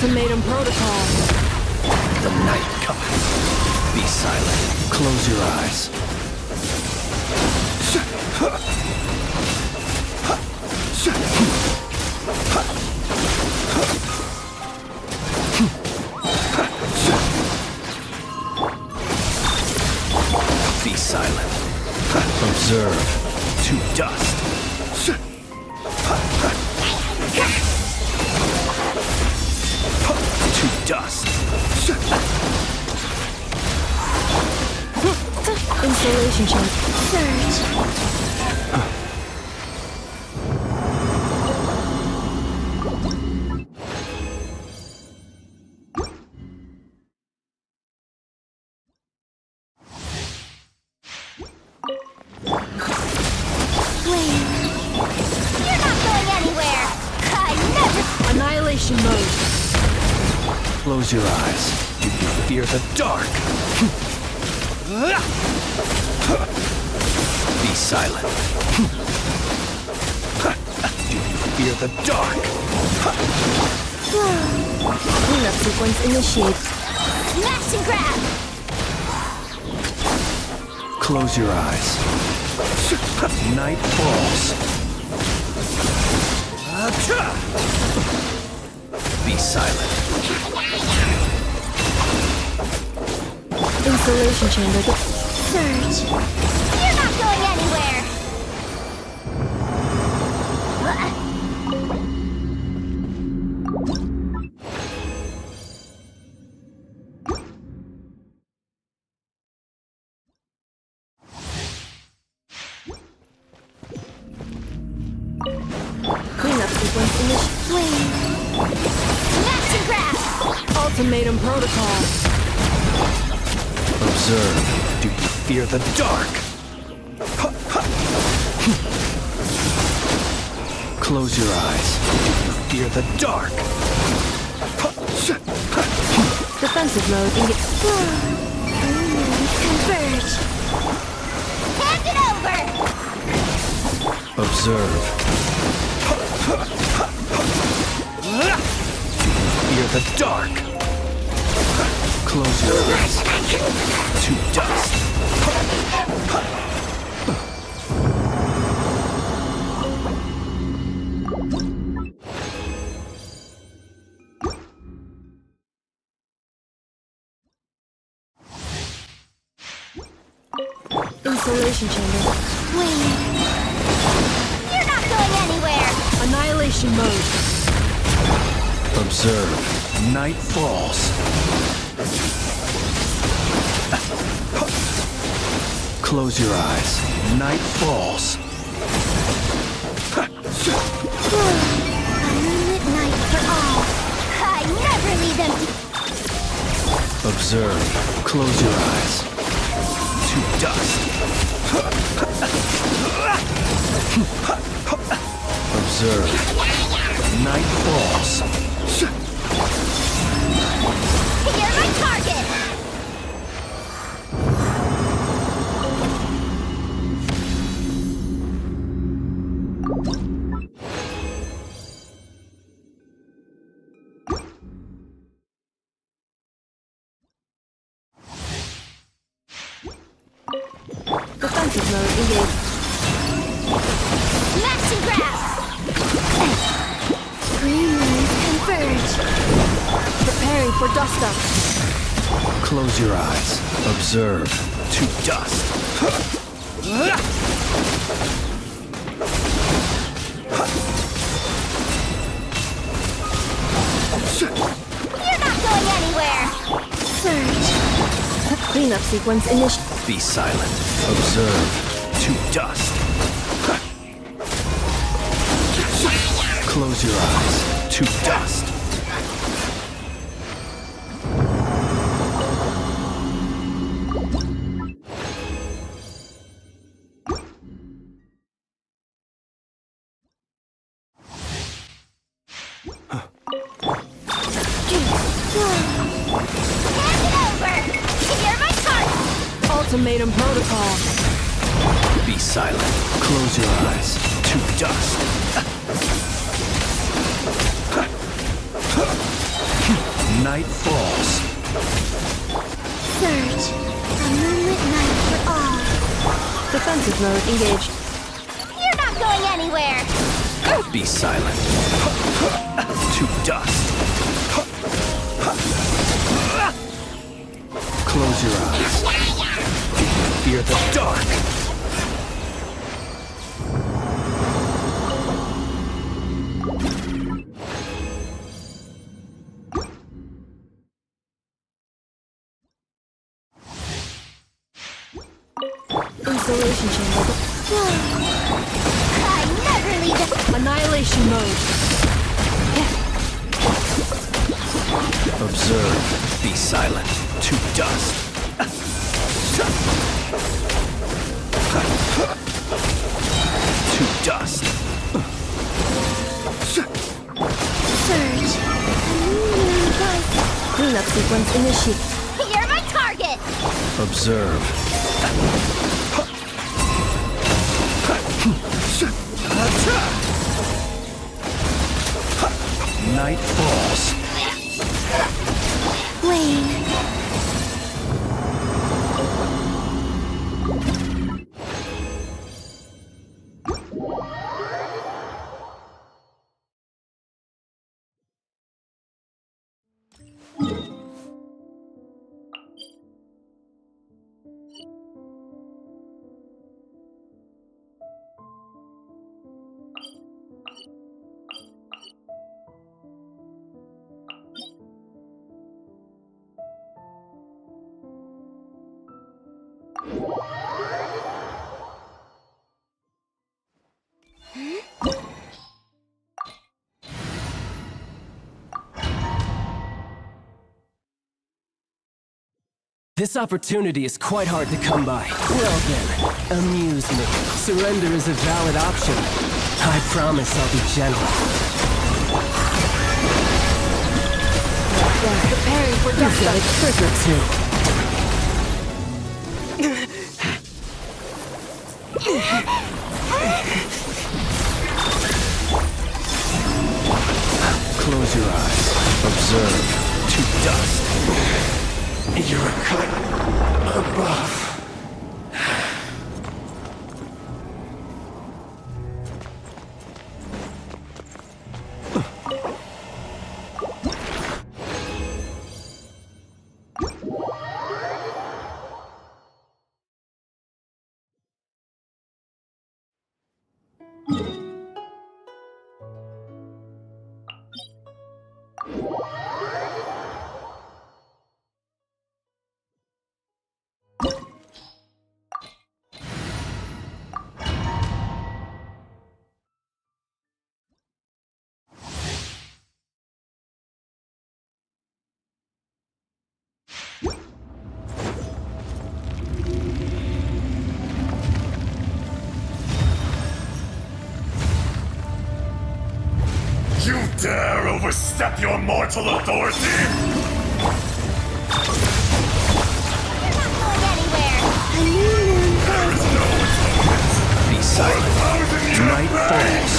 Ultimatum protocol. The night cometh. Be silent. Close your eyes. Be silent. Observe. To dust. To dust. Installation check. Search. You're not going anywhere! I never... Annihilation mode. Close your eyes. Do you fear the dark? Be silent. Do you fear the dark? Cleanup sequence initiated. Smash and grab! Close your eyes. Night falls. Be silent. Installation chamber. Search. You're not going anywhere! Cleanup sequence initiated. Smash and grab! Ultimatum protocol. Observe. Do you fear the dark? Close your eyes. Do you fear the dark? Defensive mode Converge! Hand it over! Observe. Do you fear the dark? Close your eyes. To dust. installation chamber. You're not going anywhere! Annihilation mode. Observe. Night falls. Close your eyes. Night falls. Moonlit night for all. I never leave empty. Observe. Close your eyes. To dust. Observe. Night falls. You're my target! Defensive mode engaged. Smash and grab! Green moons converge. Preparing for dust up. Close your eyes. Observe. To dust. You're not going anywhere! Surge. Cleanup sequence initiated. Be silent. Observe. To dust. Close your eyes. To dust. Hand it over! You're my target! Ultimatum protocol. Be silent. Close your eyes. To dust. night falls. Surge. A moonlit night for all. Defensive mode engaged. You're not going anywhere. Be silent. To dust. Close your eyes. Fear the dark. Installation chamber. I never leave it. Annihilation mode. Observe. Be silent. To dust. To dust. Surge. A moon rises. Cleanup sequence initiated. You're my target. Observe. Night falls. Wayne. This opportunity is quite hard to come by. Well then, amuse me. Surrender is a valid option. I promise I'll be gentle. Preparing for You've got a dust. trick or two. Close your eyes. Observe. To dust. You're a cut above. You dare overstep your mortal authority? You're not going anywhere. A new moon There is no atonement Be for silent. 1,000 Night years falls.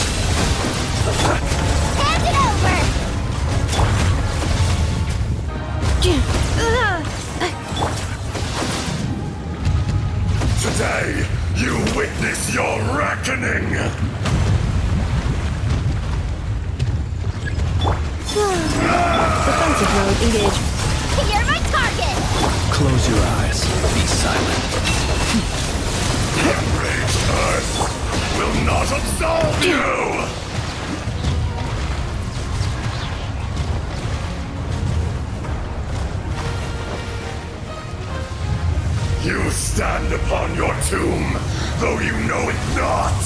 Hand it over. Today, you witness your reckoning. Defensive mode engaged. You're my target. Close your eyes. Be silent. Enraged Earth will not absolve you! You stand upon your tomb, though you know it not.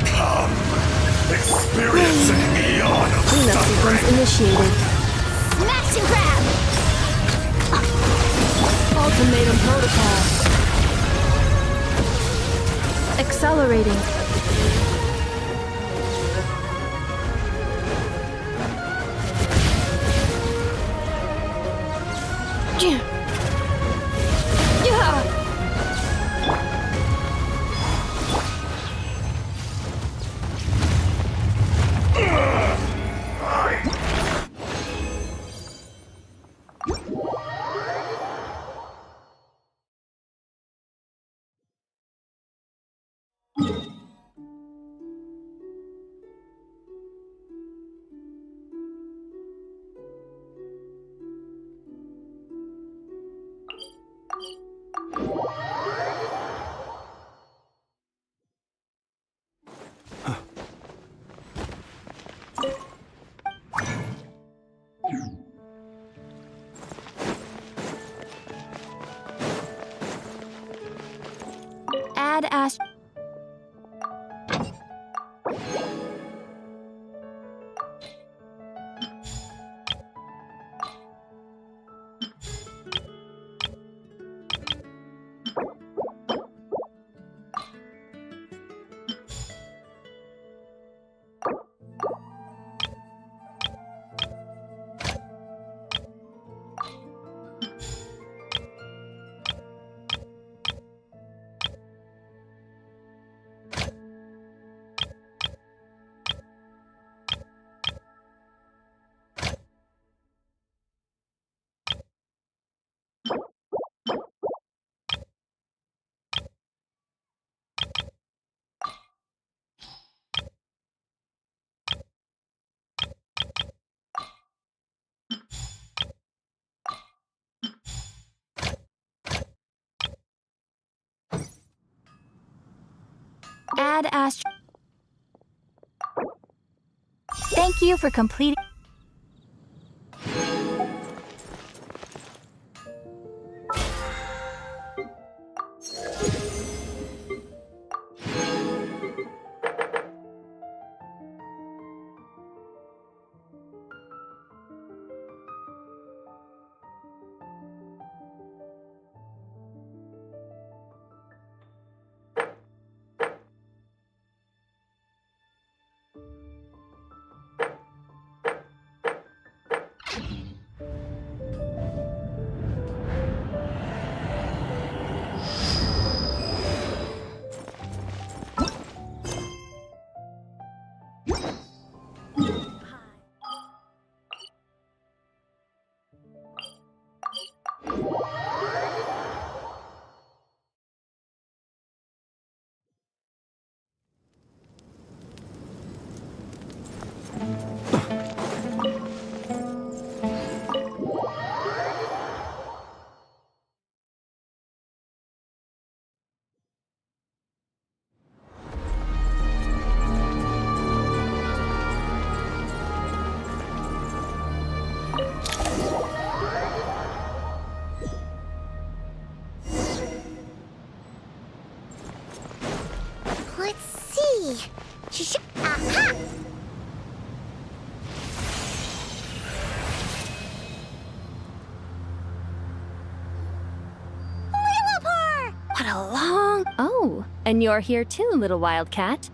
Come, experience an eon of Cleanup sequence suffering. initiated. Smash and grab. Ultimatum protocol. Accelerating. Add Ash. Add Ash. Thank you for completing. Let's see. Aha! Lillipore! What a long... Oh, and you're here too, little wildcat.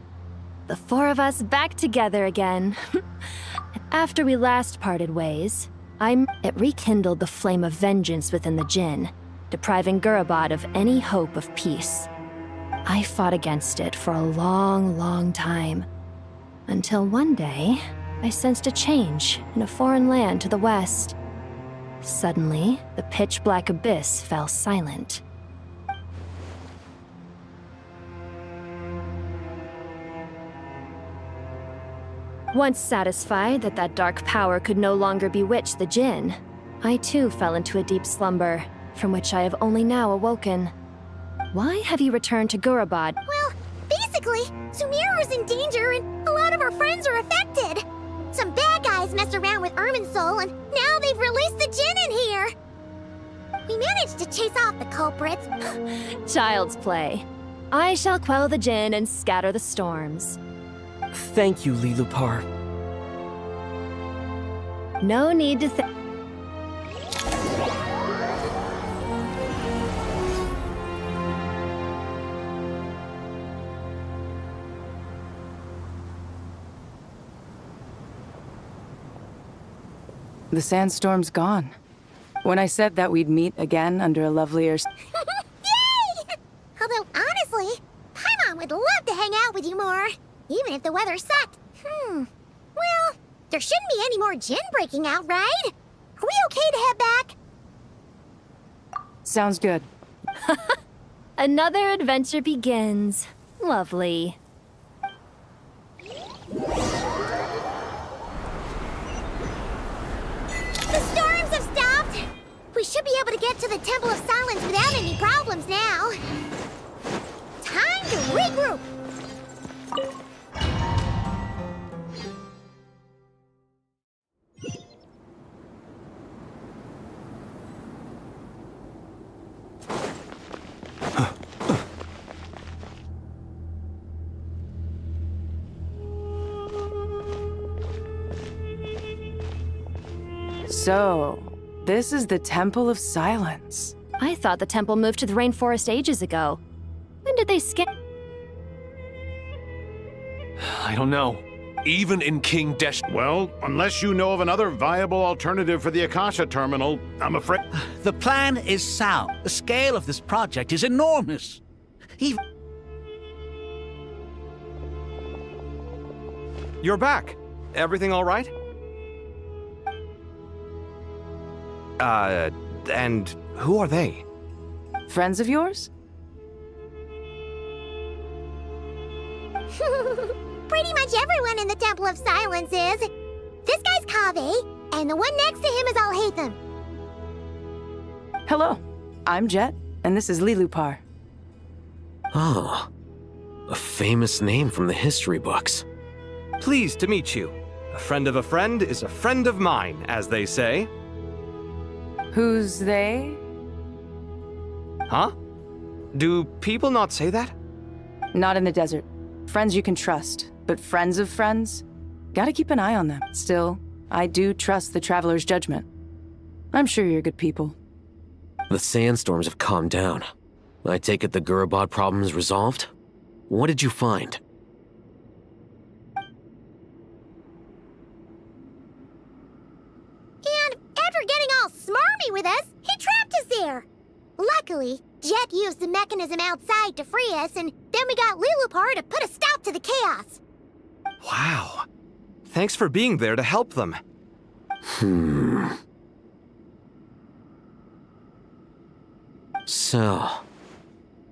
The four of us back together again. After we last parted ways, it rekindled the flame of vengeance within the Jinn, depriving Gurabad of any hope of peace. I fought against it for a long, long time, until one day, I sensed a change in a foreign land to the west. Suddenly, the pitch-black abyss fell silent. Once satisfied that that dark power could no longer bewitch the Jinn, I too fell into a deep slumber, from which I have only now awoken. Why have you returned to Gurabad? Well, basically, Sumeru is in danger and a lot of our friends are affected. Some bad guys messed around with Irminsul and now they've released the Jinn in here. We managed to chase off the culprits. Child's play. I shall quell the Jinn and scatter the storms. Thank you, Lillipar. No need to thank. The sandstorm's gone. When I said that we'd meet again under a lovelier... Yay! Although, honestly, Paimon would love to hang out with you more, even if the weather sucked. Well, there shouldn't be any more Jinn breaking out, right? Are we okay to head back? Sounds good. Another adventure begins. Lovely. The storms have stopped! We should be able to get to the Temple of Silence without any problems now. Time to regroup! So, this is the Temple of Silence. I thought the temple moved to the rainforest ages ago. When did they skip? I don't know. Even in King Desh... Well, unless you know of another viable alternative for the Akasha terminal, I'm afraid... The plan is sound. The scale of this project is enormous. Even... You're back. Everything all right? And who are they? Friends of yours? Pretty much everyone in the Temple of Silence is. This guy's Kaveh, and the one next to him is Alhaitham. Hello, I'm Jet, and this is Lilupar. Oh, a famous name from the history books. Pleased to meet you. A friend of a friend is a friend of mine, as they say. Who's they? Huh? Do people not say that? Not in the desert. Friends you can trust, but friends of friends? Gotta keep an eye on them. Still, I do trust the Traveler's judgment. I'm sure you're good people. The sandstorms have calmed down. I take it the Gurabad problem is resolved? What did you find? And after getting all smarmy with us, he trapped us there. Luckily, Jet used the mechanism outside to free us, and then we got Lilupar to put a stop to the chaos. Wow. Thanks for being there to help them. So,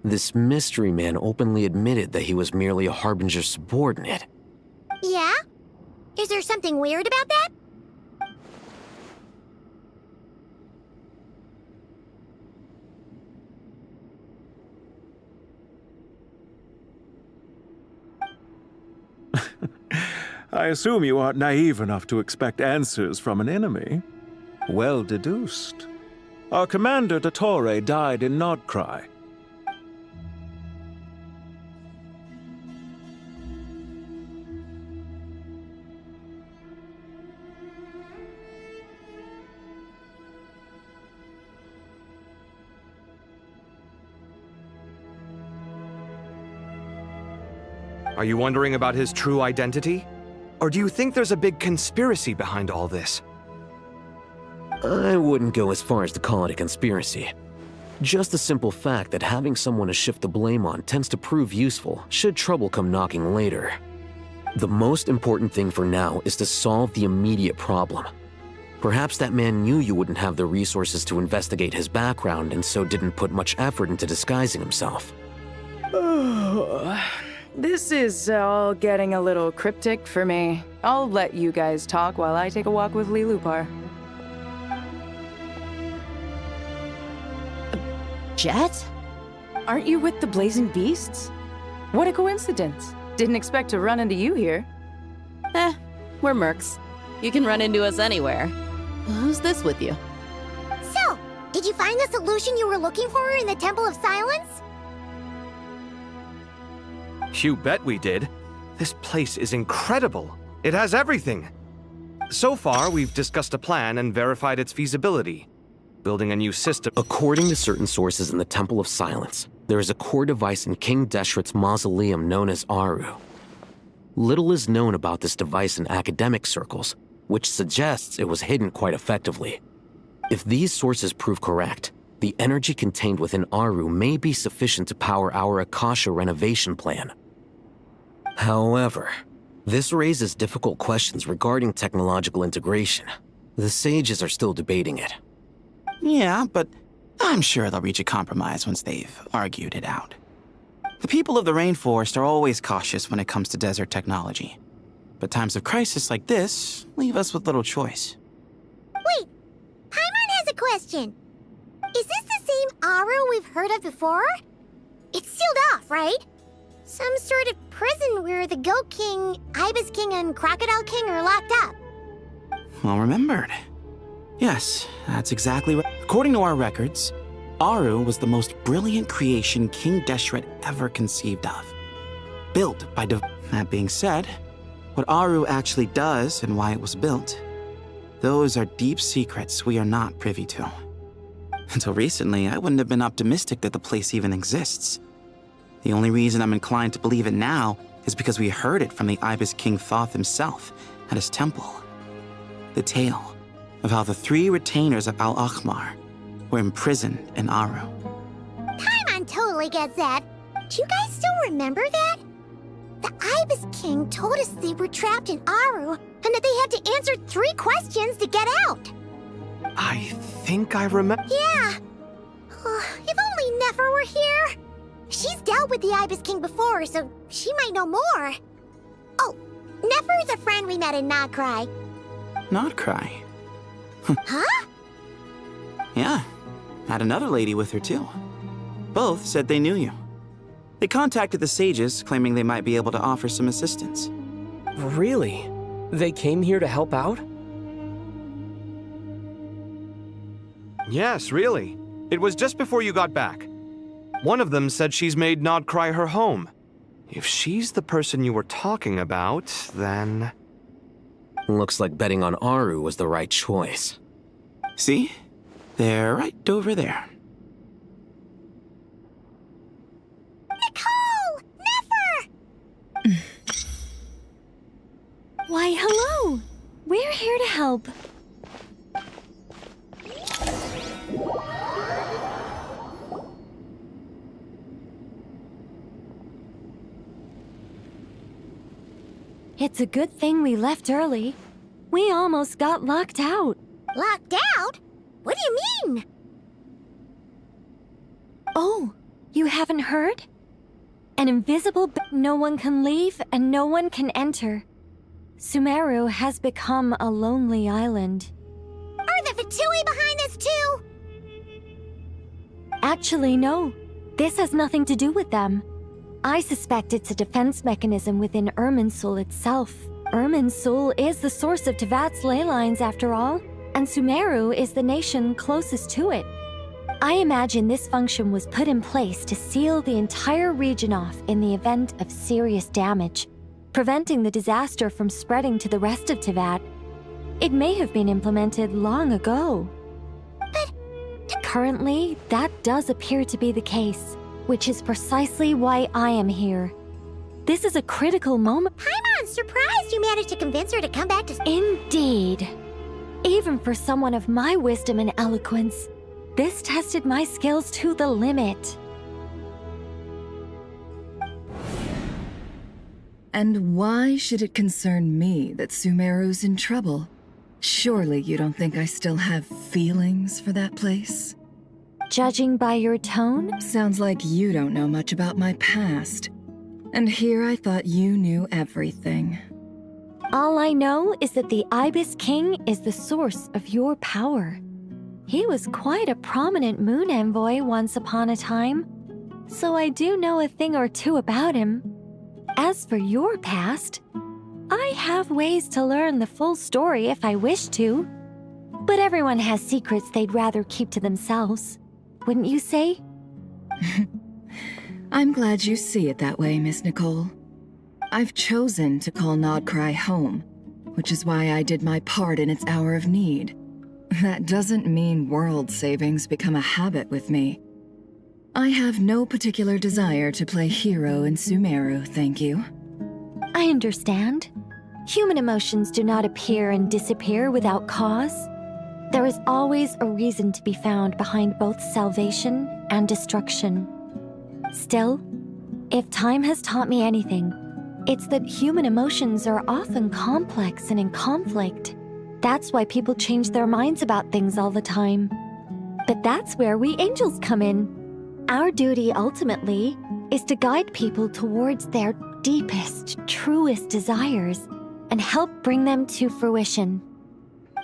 this mystery man openly admitted that he was merely a Harbinger subordinate. Yeah? Is there something weird about that? I assume you aren't naive enough to expect answers from an enemy. Well deduced. Our commander, Dottore, died in Nodcry. Are you wondering about his true identity? Or do you think there's a big conspiracy behind all this? I wouldn't go as far as to call it a conspiracy. Just the simple fact that having someone to shift the blame on tends to prove useful should trouble come knocking later. The most important thing for now is to solve the immediate problem. Perhaps that man knew you wouldn't have the resources to investigate his background and so didn't put much effort into disguising himself. This is all getting a little cryptic for me. I'll let you guys talk while I take a walk with Lilupar. Jet? Aren't you with the Blazing Beasts? What a coincidence. Didn't expect to run into you here. We're mercs. You can run into us anywhere. Who's this with you? So, did you find the solution you were looking for in the Temple of Silence? You bet we did. This place is incredible. It has everything. So far, we've discussed a plan and verified its feasibility. Building a new system. According to certain sources in the Temple of Silence, there is a core device in King Deshret's mausoleum known as Aru. Little is known about this device in academic circles, which suggests it was hidden quite effectively. If these sources prove correct, the energy contained within Aru may be sufficient to power our Akasha renovation plan. However, this raises difficult questions regarding technological integration. The sages are still debating it. Yeah, but I'm sure they'll reach a compromise once they've argued it out. The people of the rainforest are always cautious when it comes to desert technology. But times of crisis like this leave us with little choice. Wait, Paimon has a question. Is this the same Aru we've heard of before? It's sealed off, right? Some sort of prison where the Goat King, Ibis King, and Crocodile King are locked up. Well remembered. Yes, that's exactly right. According to our records, Aru was the most brilliant creation King Deshret ever conceived of. Built by That being said, what Aru actually does and why it was built, Those are deep secrets we are not privy to. Until recently, I wouldn't have been optimistic that the place even exists. The only reason I'm inclined to believe it now is because we heard it from the Ibis King Thoth himself at his temple. The tale of how the 3 retainers of Al-Akhmar were imprisoned in Aru. Paimon totally gets that. Do you guys still remember that? The Ibis King told us they were trapped in Aru and that they had to answer 3 questions to get out. I think I remember. Yeah. If only Nefer were here. She's dealt with the Ibis King before, so she might know more. Oh, Nefer is a friend we met in Nagcry. Nagcry? Huh? Yeah, had another lady with her too. Both said they knew you. They contacted the sages, claiming they might be able to offer some assistance. Really? They came here to help out? Yes, really. It was just before you got back. One of them said she's made Nagcry her home. If she's the person you were talking about, then... Looks like betting on Aru was the right choice. See? They're right over there. Nicole! Nefer! Why, hello! We're here to help. It's a good thing we left early. We almost got locked out. Locked out? What do you mean? Oh, you haven't heard? An invisible no one can leave and no one can enter. Sumeru has become a lonely island. Are the Fatui behind this too? Actually, no. This has nothing to do with them. I suspect it's a defense mechanism within Irminsul itself. Irminsul is the source of Tevat's ley lines after all, and Sumeru is the nation closest to it. I imagine this function was put in place to seal the entire region off in the event of serious damage, preventing the disaster from spreading to the rest of Tevat. It may have been implemented long ago. But currently, that does appear to be the case, which is precisely why I am here. This is a critical moment. Paimon's surprised you managed to convince her to come back to... Indeed. Even for someone of my wisdom and eloquence, this tested my skills to the limit. And why should it concern me that Sumeru's in trouble? Surely you don't think I still have feelings for that place? Judging by your tone? Sounds like you don't know much about my past. And here I thought you knew everything. All I know is that the Ibis King is the source of your power. He was quite a prominent moon envoy once upon a time, so I do know a thing or two about him. As for your past, I have ways to learn the full story if I wish to. But everyone has secrets they'd rather keep to themselves. Wouldn't you say? I'm glad you see it that way, Miss Nicole. I've chosen to call Nagcry home, which is why I did my part in its hour of need. That doesn't mean world savings become a habit with me. I have no particular desire to play hero in Sumeru, thank you. I understand. Human emotions do not appear and disappear without cause. There is always a reason to be found behind both salvation and destruction. Still, if time has taught me anything, it's that human emotions are often complex and in conflict. That's why people change their minds about things all the time. But that's where we angels come in. Our duty ultimately is to guide people towards their deepest, truest desires and help bring them to fruition.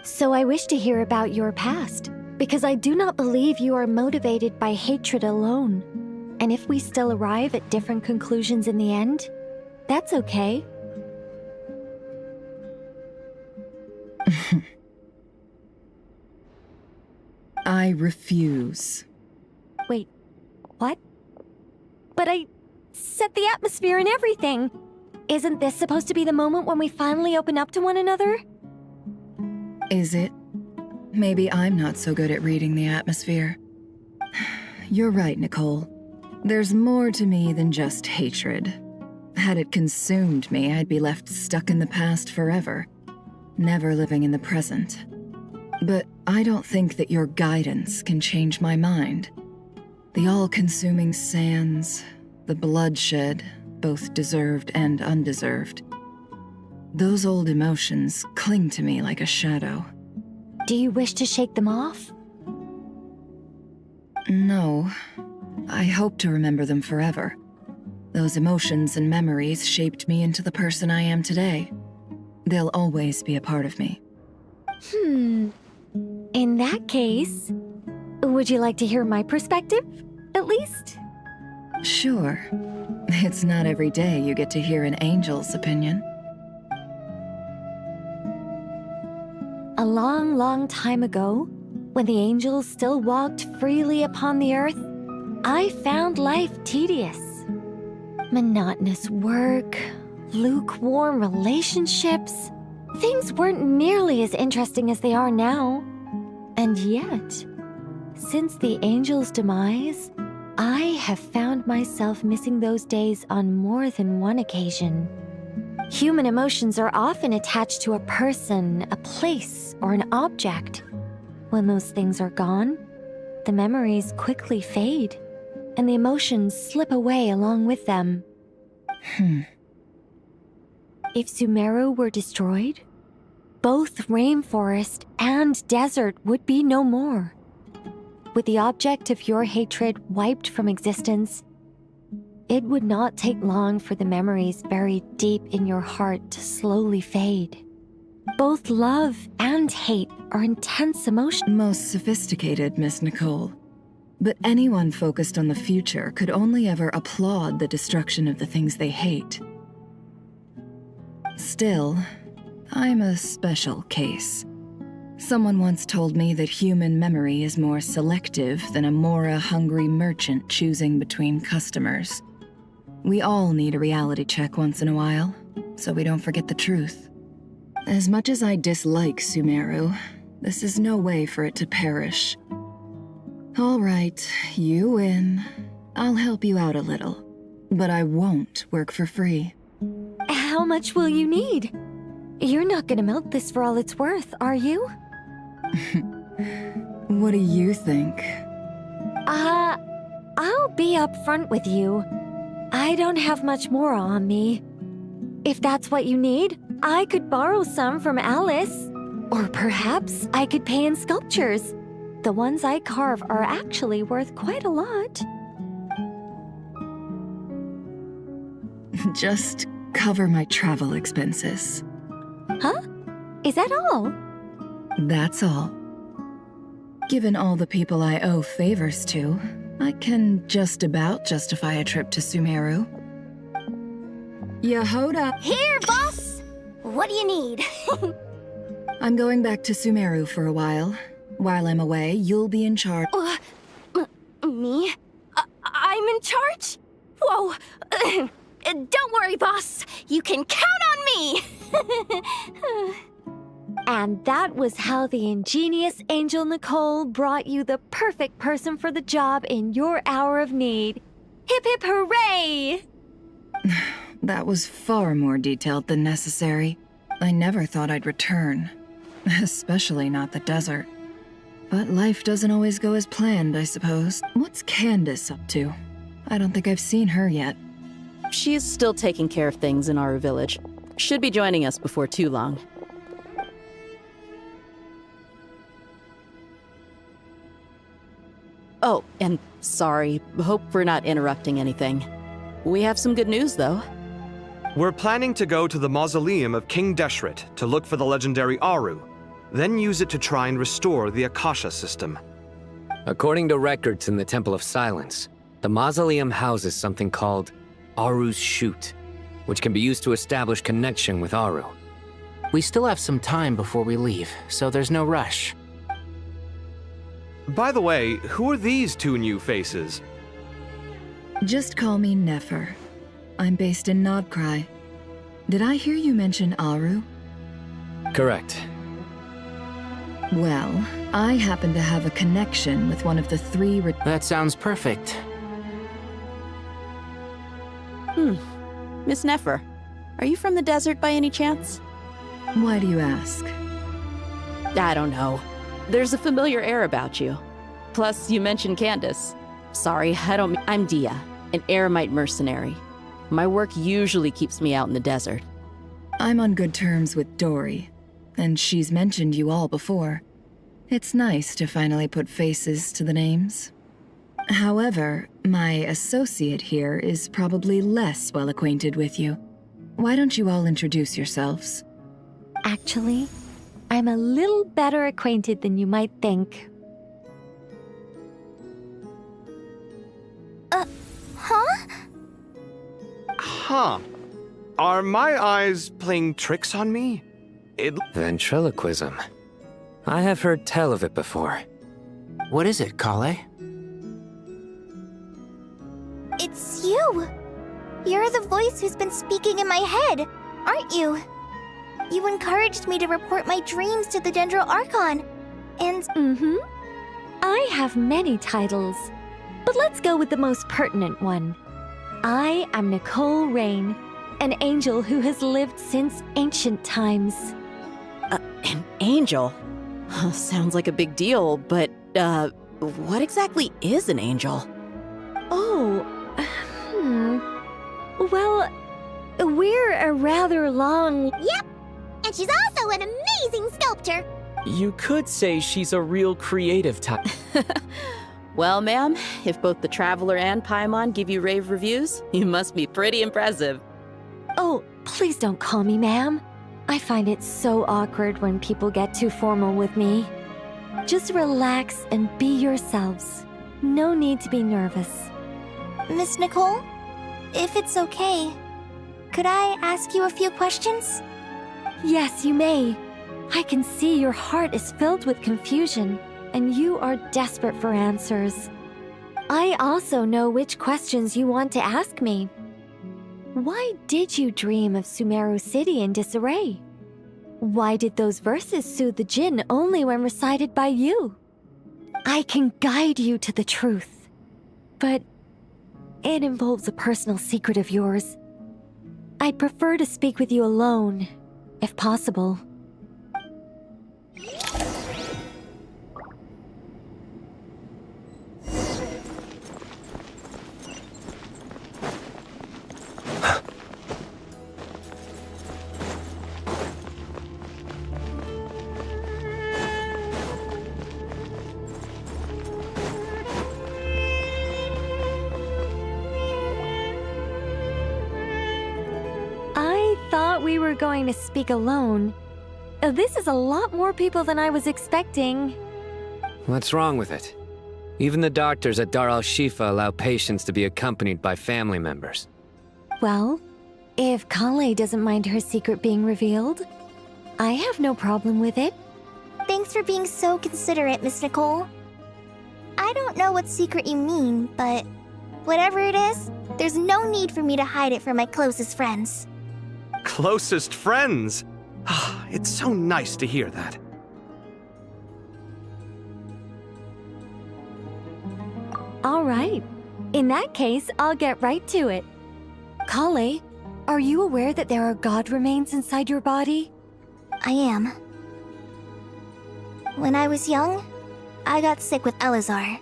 So I wish to hear about your past, because I do not believe you are motivated by hatred alone. And if we still arrive at different conclusions in the end, that's okay. I refuse. Wait, what? But I set the atmosphere and everything. Isn't this supposed to be the moment when we finally open up to one another? Is it? Maybe I'm not so good at reading the atmosphere. You're right, Nicole. There's more to me than just hatred. Had it consumed me, I'd be left stuck in the past forever, never living in the present. But I don't think that your guidance can change my mind. The all-consuming sands, the bloodshed, both deserved and undeserved. Those old emotions cling to me like a shadow. Do you wish to shake them off? No. I hope to remember them forever. Those emotions and memories shaped me into the person I am today. They'll always be a part of me. In that case, would you like to hear my perspective, at least? Sure. It's not every day you get to hear an angel's opinion. A long, long time ago, when the angels still walked freely upon the earth, I found life tedious. Monotonous work, lukewarm relationships. Things weren't nearly as interesting as they are now. And yet, since the angels' demise, I have found myself missing those days on more than one occasion. Human emotions are often attached to a person, a place, or an object. When those things are gone, the memories quickly fade, and the emotions slip away along with them. If Sumeru were destroyed, both rainforest and desert would be no more. With the object of your hatred wiped from existence, it would not take long for the memories buried deep in your heart to slowly fade. Both love and hate are intense emotions. Most sophisticated, Miss Nicole. But anyone focused on the future could only ever applaud the destruction of the things they hate. Still, I'm a special case. Someone once told me that human memory is more selective than a Mora-hungry merchant choosing between customers. We all need a reality check once in a while, so we don't forget the truth. As much as I dislike Sumeru, this is no way for it to perish. All right, you win. I'll help you out a little, but I won't work for free. How much will you need? You're not gonna milk this for all it's worth, are you? What do you think? I'll be upfront with you. I don't have much more on me. If that's what you need, I could borrow some from Alice. Or perhaps I could pay in sculptures. The ones I carve are actually worth quite a lot. Just cover my travel expenses. Huh? Is that all? That's all. Given all the people I owe favors to, I can just about justify a trip to Sumeru. Yehoda! Here, boss! What do you need? I'm going back to Sumeru for a while. While I'm away, you'll be in charge. Me? I'm in charge? Whoa! Don't worry, boss. You can count on me! And that was how the ingenious Angel Nicole brought you the perfect person for the job in your hour of need. Hip hip hooray! That was far more detailed than necessary. I never thought I'd return. Especially not the desert. But life doesn't always go as planned, I suppose. What's Candace up to? I don't think I've seen her yet. She's still taking care of things in our village. Should be joining us before too long. Oh, and sorry. Hope we're not interrupting anything. We have some good news, though. We're planning to go to the mausoleum of King Deshret to look for the legendary Aru, then use it to try and restore the Akasha system. According to records in the Temple of Silence, the mausoleum houses something called Aru's Chute, which can be used to establish connection with Aru. We still have some time before we leave, so there's no rush. By the way, who are these two new faces? Just call me Nefer. I'm based in Nodcry. Did I hear you mention Aru? Correct. Well, I happen to have a connection with one of the three... That sounds perfect. Miss Nefer, are you from the desert by any chance? Why do you ask? I don't know. There's a familiar air about you. Plus, you mentioned Candace. Sorry, I'm Dia, an Eremite mercenary. My work usually keeps me out in the desert. I'm on good terms with Dory, and she's mentioned you all before. It's nice to finally put faces to the names. However, my associate here is probably less well acquainted with you. Why don't you all introduce yourselves? Actually, I'm a little better acquainted than you might think. Huh? Huh. Are my eyes playing tricks on me? Ventriloquism. I have heard tell of it before. What is it, Kale? It's you! You're the voice who's been speaking in my head, aren't you? You encouraged me to report my dreams to the Dendro Archon, and... I have many titles, but let's go with the most pertinent one. I am Nicole Rain, an angel who has lived since ancient times. An angel? Sounds like a big deal, but, what exactly is an angel? Oh, Well, we're a rather long... Yep! And she's also an amazing sculptor! You could say she's a real creative type. Well, ma'am, if both the Traveler and Paimon give you rave reviews, you must be pretty impressive. Oh, please don't call me ma'am. I find it so awkward when people get too formal with me. Just relax and be yourselves. No need to be nervous. Miss Nicole, if it's okay, could I ask you a few questions? Yes, you may. I can see your heart is filled with confusion, and you are desperate for answers. I also know which questions you want to ask me. Why did you dream of Sumeru City in disarray? Why did those verses soothe the Jinn only when recited by you? I can guide you to the truth, but it involves a personal secret of yours. I'd prefer to speak with you alone, if possible. We were going to speak alone. This is a lot more people than I was expecting. What's wrong with it? Even the doctors at Dar al-Shifa allow patients to be accompanied by family members. Well, if Kale doesn't mind her secret being revealed, I have no problem with it. Thanks for being so considerate, Miss Nicole. I don't know what secret you mean, but whatever it is, there's no need for me to hide it from my closest friends. Closest friends? It's so nice to hear that. All right. In that case, I'll get right to it. Kale, are you aware that there are god remains inside your body? I am. When I was young, I got sick with Elazar.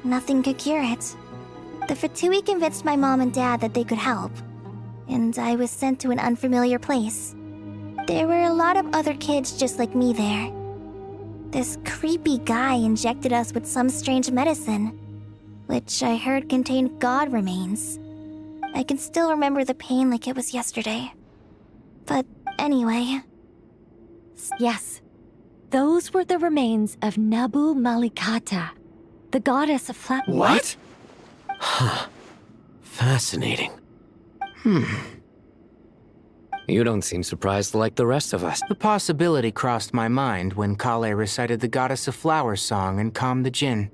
Nothing could cure it. The Fatui convinced my mom and dad that they could help, and I was sent to an unfamiliar place. There were a lot of other kids just like me there. This creepy guy injected us with some strange medicine, which I heard contained god remains. I can still remember the pain like it was yesterday. But anyway... Yes, those were the remains of Nabu Malikata, the goddess of flowers. What? Huh. Fascinating. You don't seem surprised like the rest of us. The possibility crossed my mind when Kale recited the Goddess of Flowers song and calmed the Jinn.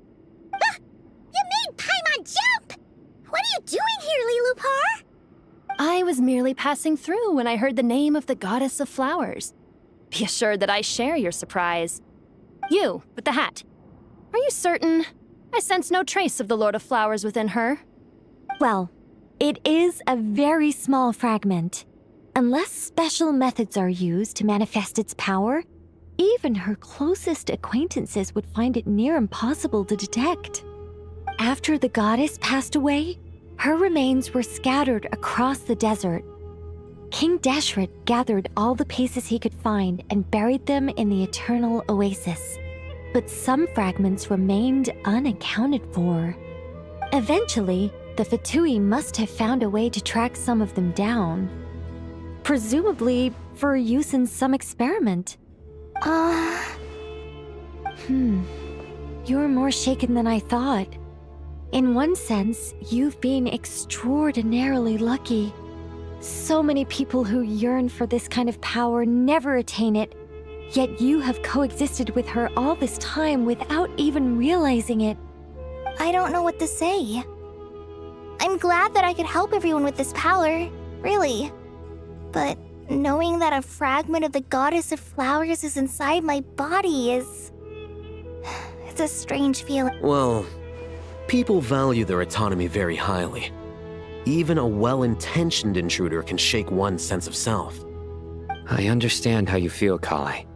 Ah! You made Paimon jump! What are you doing here, Lilupar? I was merely passing through when I heard the name of the Goddess of Flowers. Be assured that I share your surprise. You, with the hat. Are you certain? I sense no trace of the Lord of Flowers within her. Well, it is a very small fragment. Unless special methods are used to manifest its power, even her closest acquaintances would find it near impossible to detect. After the goddess passed away, her remains were scattered across the desert. King Deshret gathered all the pieces he could find and buried them in the eternal oasis. But some fragments remained unaccounted for. Eventually, the Fatui must have found a way to track some of them down. Presumably for use in some experiment. You're more shaken than I thought. In one sense, you've been extraordinarily lucky. So many people who yearn for this kind of power never attain it, yet you have coexisted with her all this time without even realizing it. I don't know what to say. I'm glad that I could help everyone with this power, really. But knowing that a fragment of the Goddess of Flowers is inside my body is... it's a strange feeling. Well, people value their autonomy very highly. Even a well-intentioned intruder can shake one's sense of self. I understand how you feel, Kali.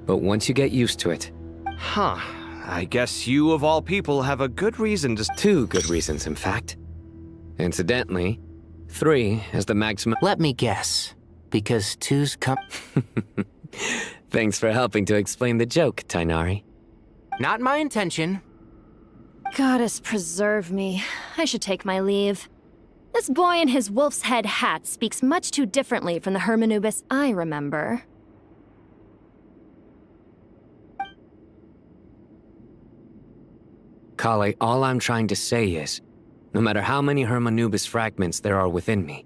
But once you get used to it... Huh. I guess you, of all people, have a good reason to... 2 good reasons, in fact. Incidentally, 3 is the maximum... Let me guess. Because 2's come... Thanks for helping to explain the joke, Tainari. Not my intention. Goddess preserve me. I should take my leave. This boy in his wolf's head hat speaks much too differently from the Hermanubis I remember. Kali, all I'm trying to say is, no matter how many Hermanubis fragments there are within me,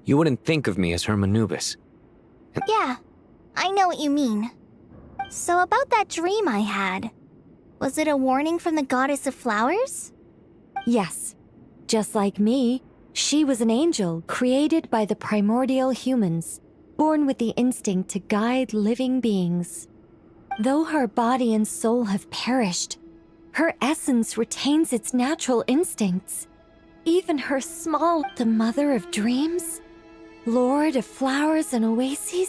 you wouldn't think of me as Hermanubis. Yeah, I know what you mean. So about that dream I had, was it a warning from the Goddess of Flowers? Yes. Just like me, she was an angel created by the primordial humans, born with the instinct to guide living beings. Though her body and soul have perished, her essence retains its natural instincts. Even her small, the mother of dreams, lord of flowers and oases.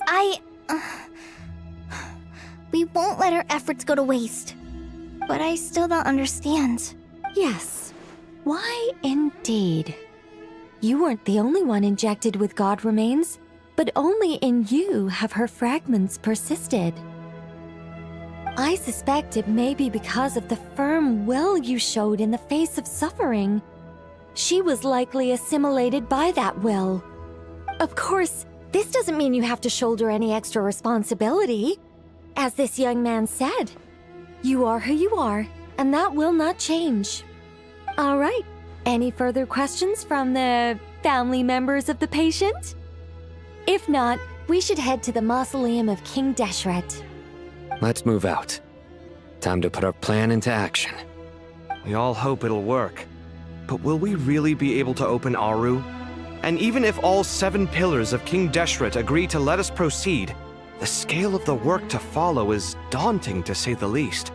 We won't let her efforts go to waste. But I still don't understand. Yes. Why indeed? You weren't the only one injected with god remains, but only in you have her fragments persisted. I suspect it may be because of the firm will you showed in the face of suffering. She was likely assimilated by that will. Of course, this doesn't mean you have to shoulder any extra responsibility. As this young man said, you are who you are, and that will not change. All right, any further questions from the family members of the patient? If not, we should head to the mausoleum of King Deshret. Let's move out. Time to put our plan into action. We all hope it'll work. But will we really be able to open Aru? And even if all 7 pillars of King Deshret agree to let us proceed, the scale of the work to follow is daunting, to say the least.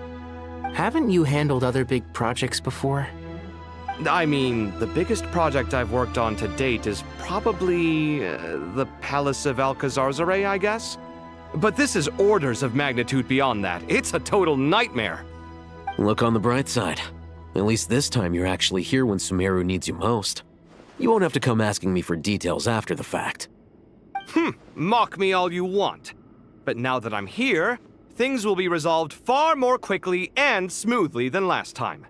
Haven't you handled other big projects before? I mean, the biggest project I've worked on to date is probably the Palace of Alcazarzaray, I guess? But this is orders of magnitude beyond that. It's a total nightmare. Look on the bright side. At least this time you're actually here when Sumeru needs you most. You won't have to come asking me for details after the fact. Mock me all you want. But now that I'm here, things will be resolved far more quickly and smoothly than last time.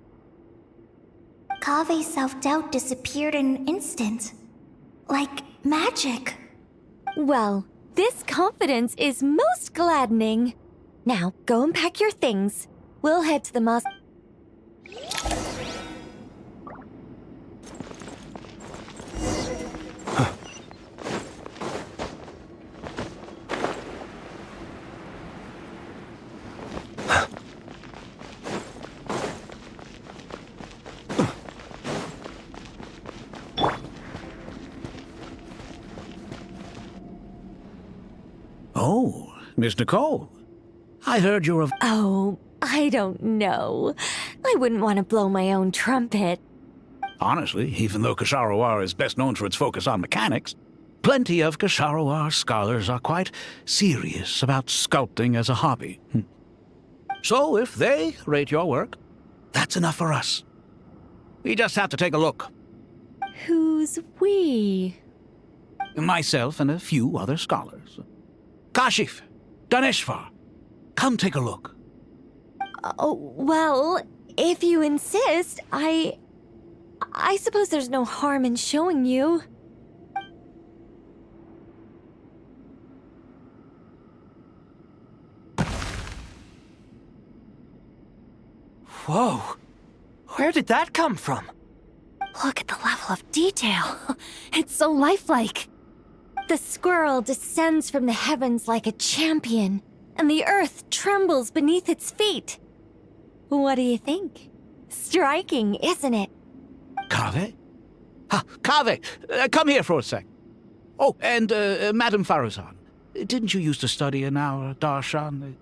Kave's self-doubt disappeared in an instant. Like magic. Well, this confidence is most gladdening. Now, go and pack your things. We'll head to the mosque. Oh, Miss Nicole. I heard you're of... Oh, I don't know. I wouldn't want to blow my own trumpet. Honestly, even though Kasharawar is best known for its focus on mechanics, plenty of Kasharawar scholars are quite serious about sculpting as a hobby. So if they rate your work, that's enough for us. We just have to take a look. Who's we? Myself and a few other scholars. Kashif, Daneshvar, come take a look. Oh, well, if you insist, I suppose there's no harm in showing you. Whoa! Where did that come from? Look at the level of detail. It's so lifelike. The squirrel descends from the heavens like a champion, and the earth trembles beneath its feet. What do you think? Striking, isn't it? Kaveh? Kaveh, come here for a sec. Oh, and Madame Farazan, didn't you used to study in our darshan?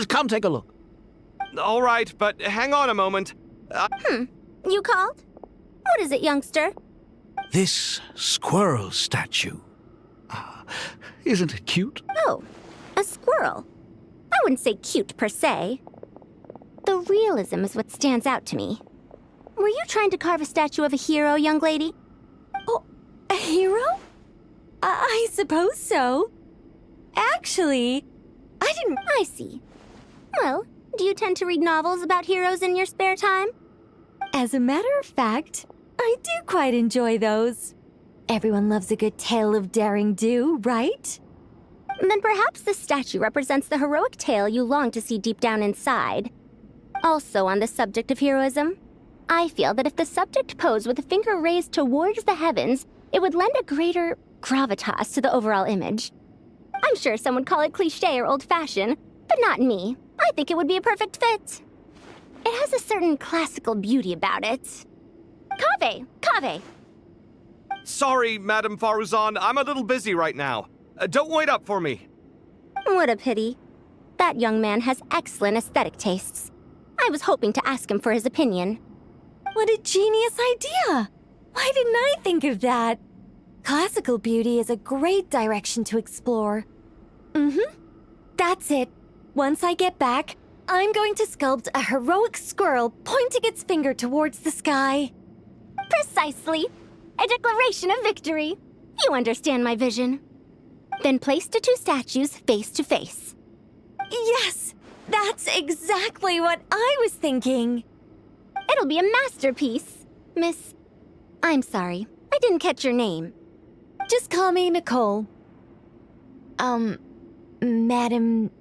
Come take a look. All right, but hang on a moment. You called? What is it, youngster? This squirrel statue. Isn't it cute? Oh, a squirrel. I wouldn't say cute per se. The realism is what stands out to me. Were you trying to carve a statue of a hero, young lady? Oh, a hero? I suppose so. Actually, I didn't... I see. Well, do you tend to read novels about heroes in your spare time? As a matter of fact, I do quite enjoy those. Everyone loves a good tale of daring do, right? Then perhaps this statue represents the heroic tale you long to see deep down inside. Also on the subject of heroism, I feel that if the subject posed with a finger raised towards the heavens, it would lend a greater gravitas to the overall image. I'm sure some would call it cliché or old-fashioned, but not me. I think it would be a perfect fit. It has a certain classical beauty about it. Kaveh! Sorry, Madame Faruzan, I'm a little busy right now. Don't wait up for me. What a pity. That young man has excellent aesthetic tastes. I was hoping to ask him for his opinion. What a genius idea! Why didn't I think of that? Classical beauty is a great direction to explore. That's it. Once I get back, I'm going to sculpt a heroic squirrel pointing its finger towards the sky. Precisely. A declaration of victory. You understand my vision. Then place the two statues face to face. Yes! That's exactly what I was thinking. It'll be a masterpiece, Miss... I'm sorry, I didn't catch your name. Just call me Nicole. Madame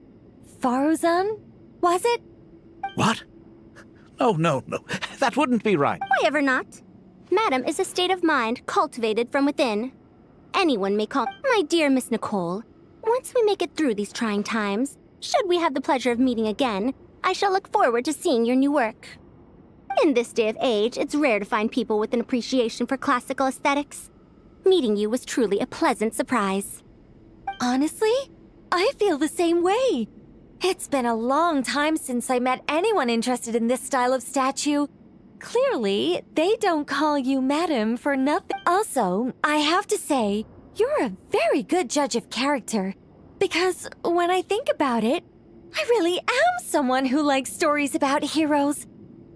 Faruzan? Was it? What? No. That wouldn't be right. Why ever not? Madam is a state of mind cultivated from within. Anyone may call... My dear Miss Nicole, once we make it through these trying times, should we have the pleasure of meeting again, I shall look forward to seeing your new work. In this day of age, it's rare to find people with an appreciation for classical aesthetics. Meeting you was truly a pleasant surprise. Honestly, I feel the same way. It's been a long time since I met anyone interested in this style of statue. Clearly, they don't call you Madam for nothing. Also, I have to say, you're a very good judge of character. Because when I think about it, I really am someone who likes stories about heroes.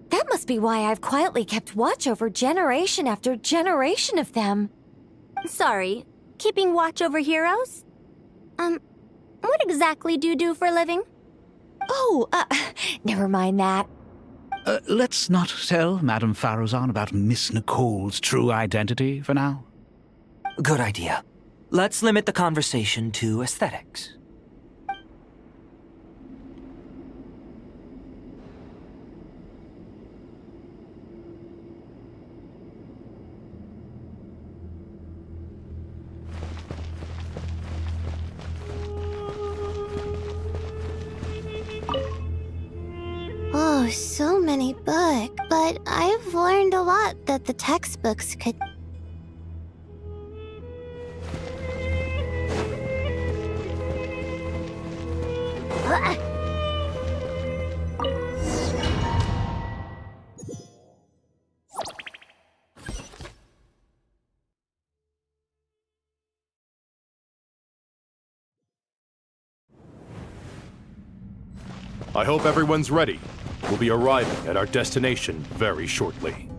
That must be why I've quietly kept watch over generation after generation of them. Sorry, keeping watch over heroes? What exactly do you do for a living? Oh, never mind that. Let's not tell Madame Faruzan about Miss Nicole's true identity for now. Good idea. Let's limit the conversation to aesthetics. Oh, so many books. But I've learned a lot that the textbooks could... I hope everyone's ready. We'll be arriving at our destination very shortly.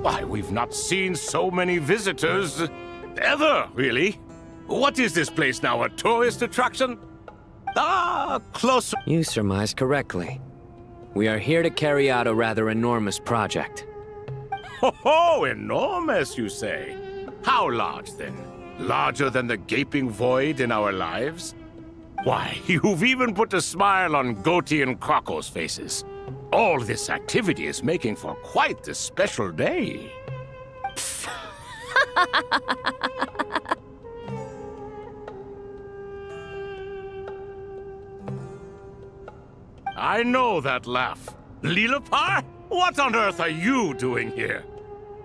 Why, we've not seen so many visitors ever, really. What is this place now, a tourist attraction? Close. You surmise correctly. We are here to carry out a rather enormous project. Ho, enormous, you say? How large, then? Larger than the gaping void in our lives? Why, you've even put a smile on Goatee and Crocco's faces. All this activity is making for quite the special day. I know that laugh. Lilipar? What on earth are you doing here?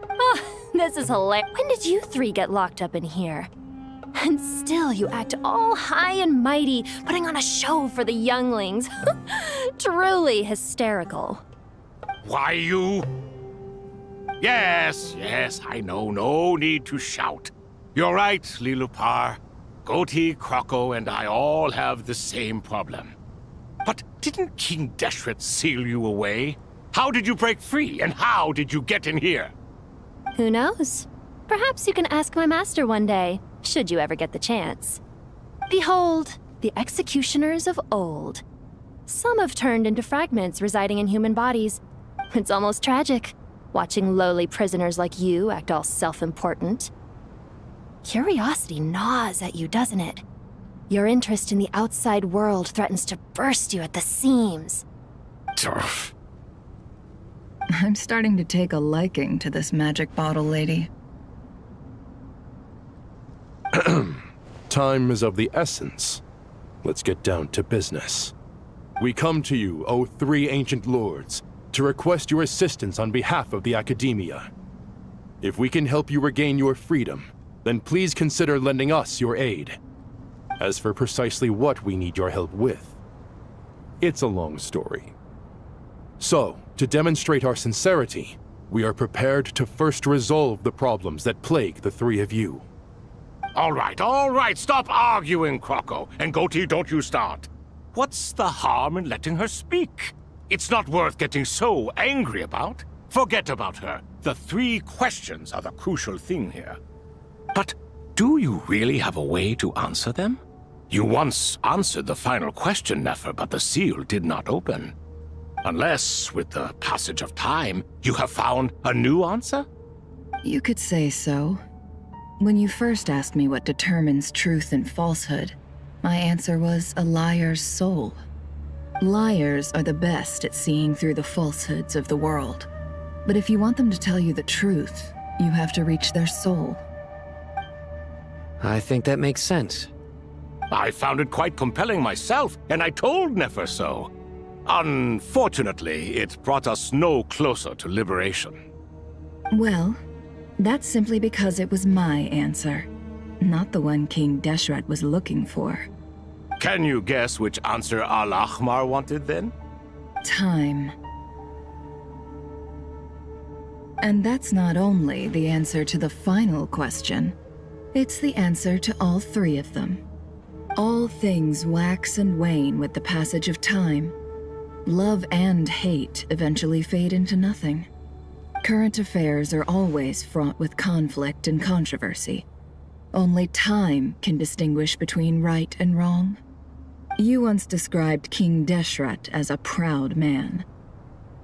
Oh, this is hilarious. When did you three get locked up in here? And still you act all high and mighty, putting on a show for the younglings. Truly hysterical. Why, you... Yes, I know. No need to shout. You're right, Lilipar. Goatee, Crocco, and I all have the same problem. But didn't King Deshret seal you away? How did you break free, and how did you get in here? Who knows? Perhaps you can ask my master one day, should you ever get the chance. Behold, the executioners of old. Some have turned into fragments residing in human bodies. It's almost tragic, watching lowly prisoners like you act all self-important. Curiosity gnaws at you, doesn't it? Your interest in the outside world threatens to burst you at the seams. Turf. I'm starting to take a liking to this magic bottle lady. Time is of the essence. Let's get down to business. We come to you, O three ancient lords, to request your assistance on behalf of the Academia. If we can help you regain your freedom, then please consider lending us your aid. As for precisely what we need your help with, it's a long story. So, to demonstrate our sincerity, we are prepared to first resolve the problems that plague the three of you. All right, stop arguing, Crocco. And Goatee, don't you start. What's the harm in letting her speak? It's not worth getting so angry about. Forget about her. The three questions are the crucial thing here. But do you really have a way to answer them? You once answered the final question, Nefer, but the seal did not open. Unless, with the passage of time, you have found a new answer? You could say so. When you first asked me what determines truth and falsehood, my answer was a liar's soul. Liars are the best at seeing through the falsehoods of the world. But if you want them to tell you the truth, you have to reach their soul. I think that makes sense. I found it quite compelling myself, and I told Nefer so. Unfortunately, it brought us no closer to liberation. Well, that's simply because it was my answer, not the one King Deshret was looking for. Can you guess which answer Al-Ahmar wanted then? Time. And that's not only the answer to the final question, it's the answer to all three of them. All things wax and wane with the passage of time. Love and hate eventually fade into nothing. Current affairs are always fraught with conflict and controversy. Only time can distinguish between right and wrong. You once described King Deshret as a proud man.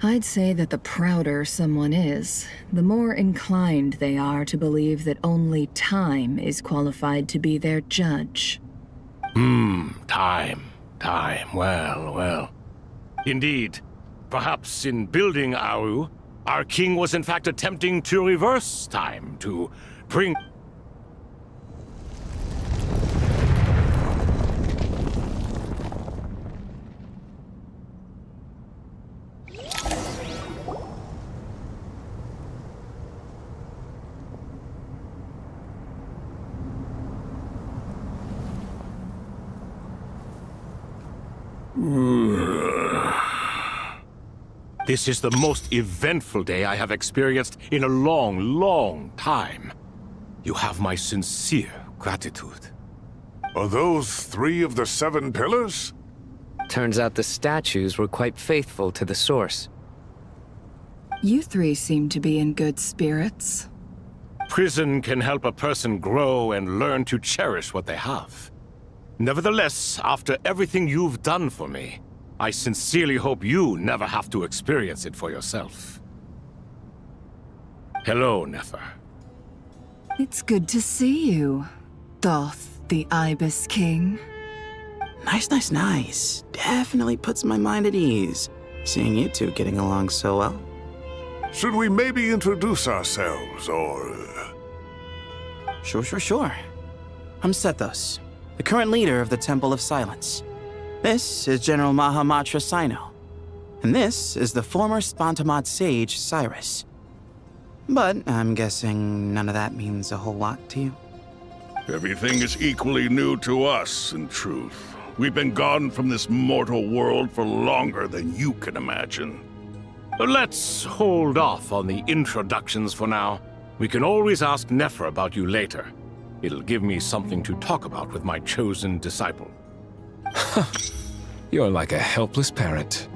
I'd say that the prouder someone is, the more inclined they are to believe that only time is qualified to be their judge. Time. Well. Indeed. Perhaps in building Aru, our king was in fact attempting to reverse time, to bring... This is the most eventful day I have experienced in a long, long time. You have my sincere gratitude. Are those 3 of the 7 pillars? Turns out the statues were quite faithful to the source. You 3 seem to be in good spirits. Prison can help a person grow and learn to cherish what they have. Nevertheless, after everything you've done for me, I sincerely hope you never have to experience it for yourself. Hello, Nefer. It's good to see you, Thoth, the Ibis King. Nice. Definitely puts my mind at ease, seeing you 2 getting along so well. Should we maybe introduce ourselves, or... Sure. I'm Sethos, the current leader of the Temple of Silence. This is General Mahamatra Sino, and this is the former Spantamad sage, Cyrus. But I'm guessing none of that means a whole lot to you. Everything is equally new to us, in truth. We've been gone from this mortal world for longer than you can imagine. Let's hold off on the introductions for now. We can always ask Nefer about you later. It'll give me something to talk about with my chosen disciple. You're like a helpless parrot.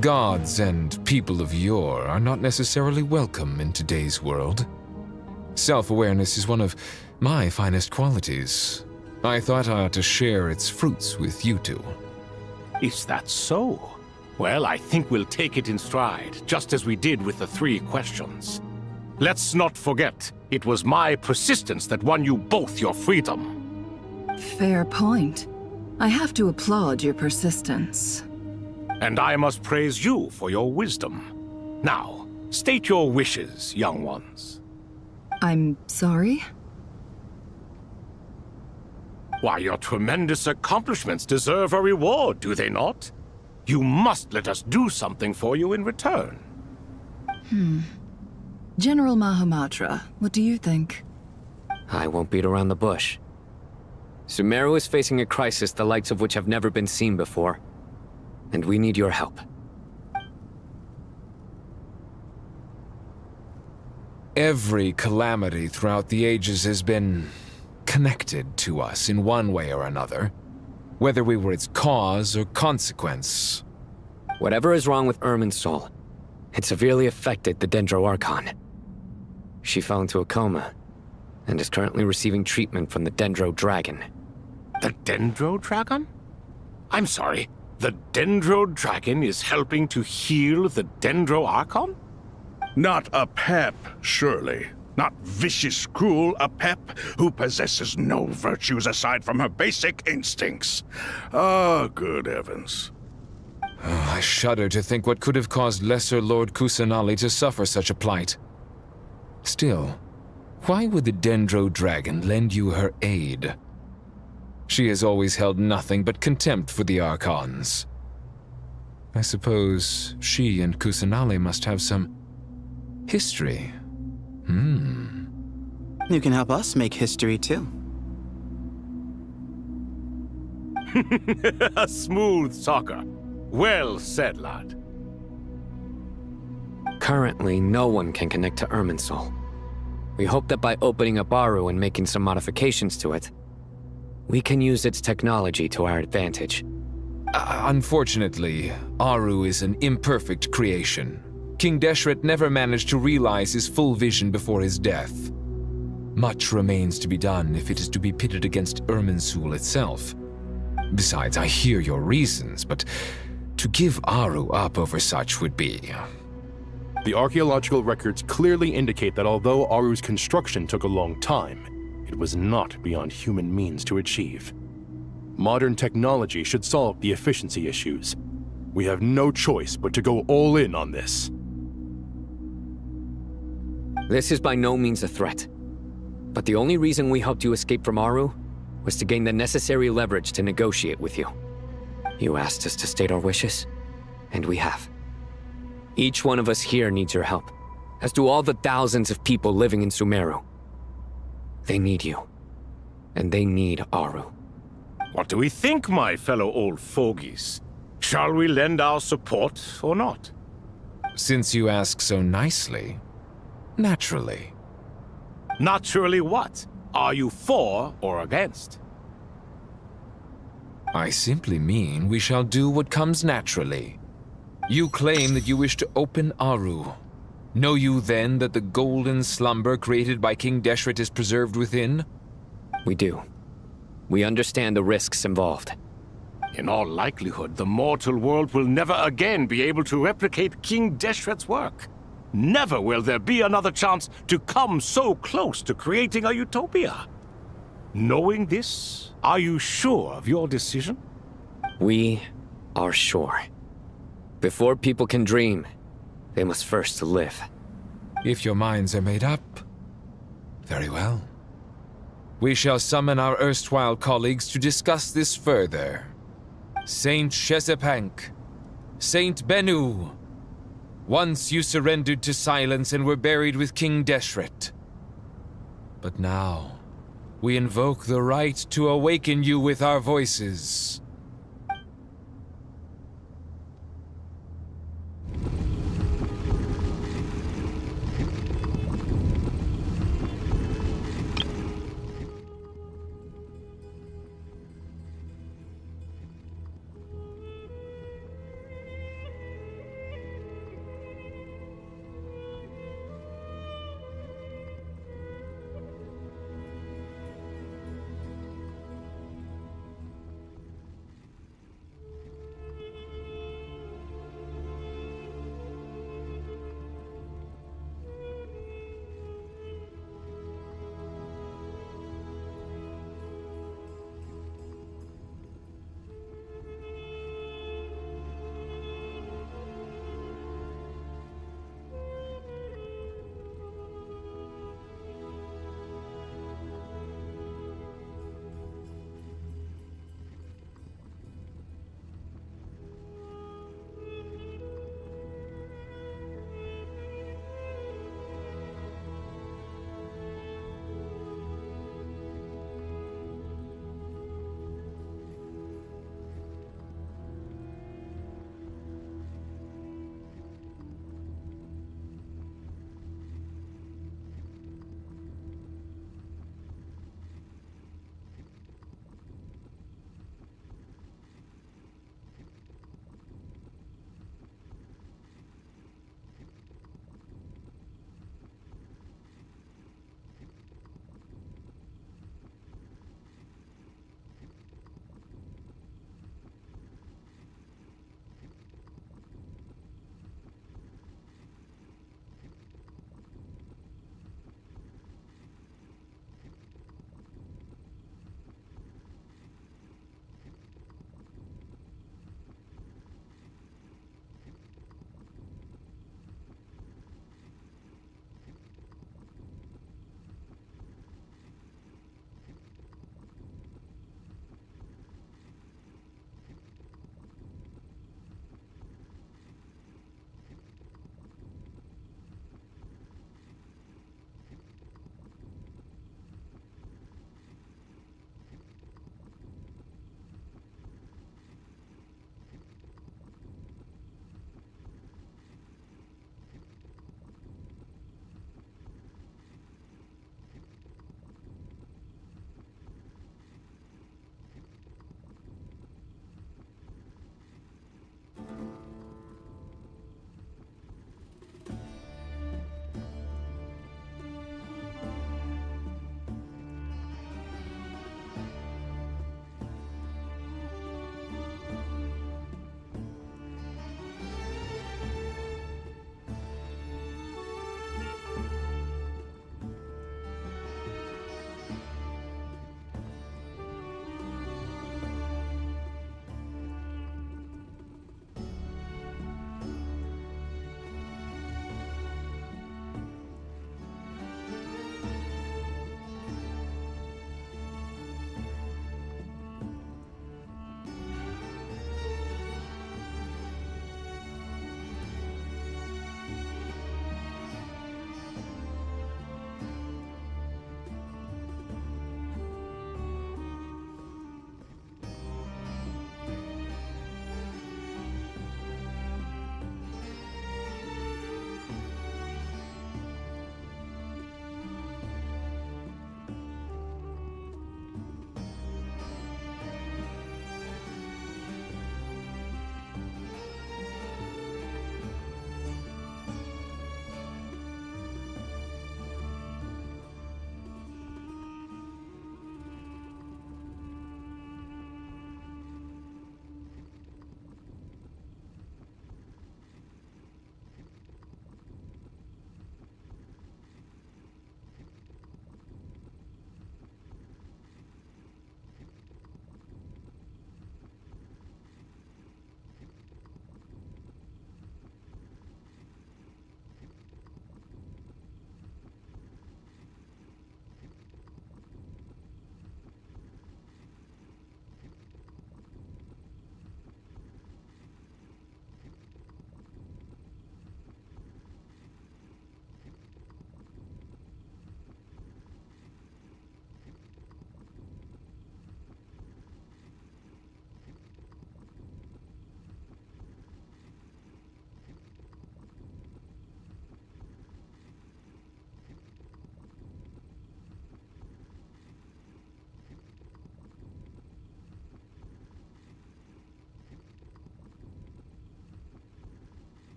Gods and people of yore are not necessarily welcome in today's world. Self-awareness is one of my finest qualities. I thought I ought to share its fruits with you 2. Is that so? Well, I think we'll take it in stride, just as we did with the 3 questions. Let's not forget, it was my persistence that won you both your freedom. Fair point. I have to applaud your persistence. And I must praise you for your wisdom. Now, state your wishes, young ones. I'm sorry? Why, your tremendous accomplishments deserve a reward, do they not? You must let us do something for you in return. General Mahamatra, what do you think? I won't beat around the bush. Sumeru is facing a crisis the likes of which have never been seen before. And we need your help. Every calamity throughout the ages has been connected to us in one way or another, whether we were its cause or consequence. Whatever is wrong with Irminsul, it severely affected the Dendro Archon. She fell into a coma and is currently receiving treatment from the Dendro Dragon. The Dendro Dragon? I'm sorry, the Dendro Dragon is helping to heal the Dendro Archon? Not a pep, surely. Not vicious, cruel, a pep who possesses no virtues aside from her basic instincts. Ah, good heavens. Oh, I shudder to think what could have caused Lesser Lord Kusanali to suffer such a plight. Still, why would the Dendro Dragon lend you her aid? She has always held nothing but contempt for the Archons. I suppose she and Kusanali must have some history. You can help us make history, too. A smooth talker. Well said, lad. Currently, no one can connect to Irminsul. We hope that by opening up Aru and making some modifications to it, we can use its technology to our advantage. Unfortunately, Aru is an imperfect creation. King Deshret never managed to realize his full vision before his death. Much remains to be done if it is to be pitted against Irminsul itself. Besides, I hear your reasons, but to give Aru up over such would be... The archaeological records clearly indicate that although Aru's construction took a long time, it was not beyond human means to achieve. Modern technology should solve the efficiency issues. We have no choice but to go all in on this. This is by no means a threat. But the only reason we helped you escape from Aru was to gain the necessary leverage to negotiate with you. You asked us to state our wishes, and we have. Each one of us here needs your help, as do all the thousands of people living in Sumeru. They need you, and they need Aru. What do we think, my fellow old fogies? Shall we lend our support or not? Since you ask so nicely, naturally. Naturally what? Are you for or against? I simply mean we shall do what comes naturally. You claim that you wish to open Aru. Know you then that the golden slumber created by King Deshret is preserved within? We do. We understand the risks involved. In all likelihood, the mortal world will never again be able to replicate King Deshret's work. Never will there be another chance to come so close to creating a utopia. Knowing this, are you sure of your decision? We are sure. Before people can dream, they must first live. If your minds are made up, very well. We shall summon our erstwhile colleagues to discuss this further. Saint Shezepank, Saint Bennu, once you surrendered to silence and were buried with King Deshret. But now, we invoke the right to awaken you with our voices.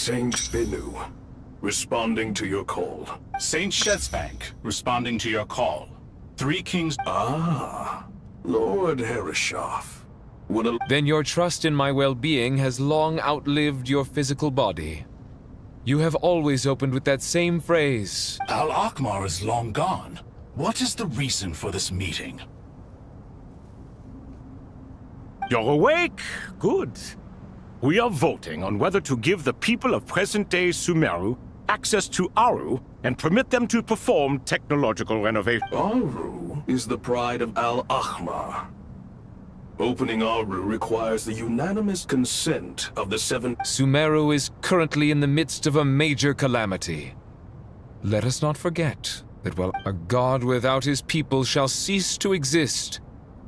Saint Binu, responding to your call. Saint Shetsbank, responding to your call. Three Kings... Ah, Lord Herreshoff. Then your trust in my well-being has long outlived your physical body. You have always opened with that same phrase. Al-Akmar is long gone. What is the reason for this meeting? You're awake? Good. We are voting on whether to give the people of present-day Sumeru access to Aru and permit them to perform technological renovation. Aru is the pride of Al-Ahmar. Opening Aru requires the unanimous consent of the 7... Sumeru is currently in the midst of a major calamity. Let us not forget that while a god without his people shall cease to exist,